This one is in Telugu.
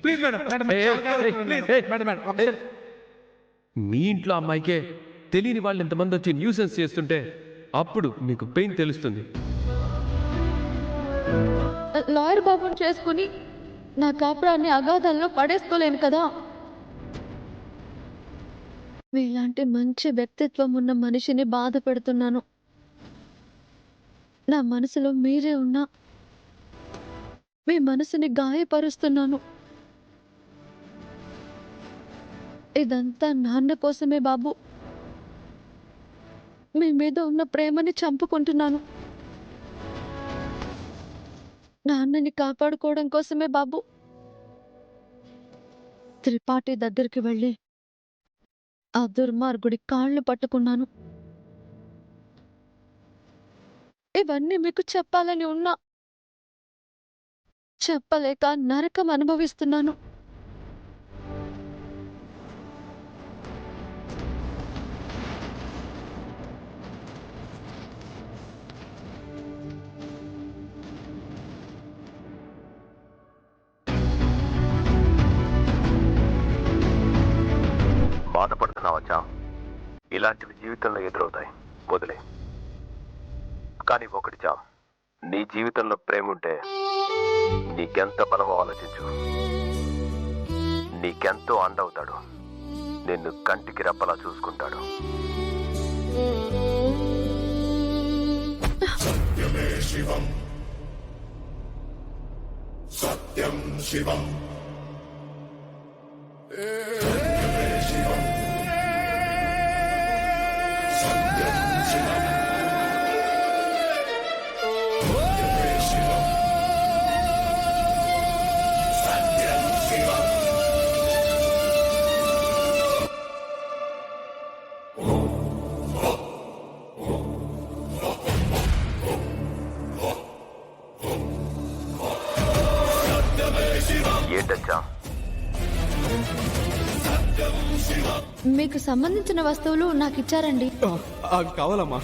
Please madam madam. మీ ఇంట్లో అమ్మాయికే తెలియని వాళ్ళు ఎంతమంది వచ్చి న్యూసెన్స్ చేస్తుంటే అప్పుడు మీకు పెయిన్ తెలుస్తుంది. లాయర్ బాబుని చేసుకుని నా కాపురాన్ని అగాధాల్లో పడేసుకోలేను కదా. మీలాంటి మంచి వ్యక్తిత్వం ఉన్న మనిషిని బాధ పెడుతున్నాను. నా మనసులో మీరే ఉన్నా మీ మనసుని గాయపరుస్తున్నాను. ఇదంతా నాన్న కోసమే బాబు. మీ మీద ఉన్న ప్రేమని చంపుకుంటున్నాను. నాన్నని కాపాడుకోవడం కోసమే బాబు. త్రిపాఠి దగ్గరికి వెళ్ళి ఆ దుర్మార్గుడి కాళ్ళు పట్టుకున్నాను. ఇవన్నీ మీకు చెప్పాలని ఉన్నా చెప్పలేక నరకం అనుభవిస్తున్నాను. బాధపడుతున్నావచ్చా? ఇలాంటివి జీవితంలో ఎదురవుతాయి, వదిలే. కానీ ఒకటి చా, నీ జీవితంలో ప్రేమ ఉంటే నీకెంత బలమో ఆలోచించు. నీకెంతో అండవుతాడు, నిన్ను కంటికి రెప్పలా చూసుకుంటాడు. సత్యమే శివం, సత్యం శివం, ఏంటచ్చా? మీకు సంబంధించిన వస్తువులు నాకు ఇచ్చారండి. అవి కావాలమ్మా.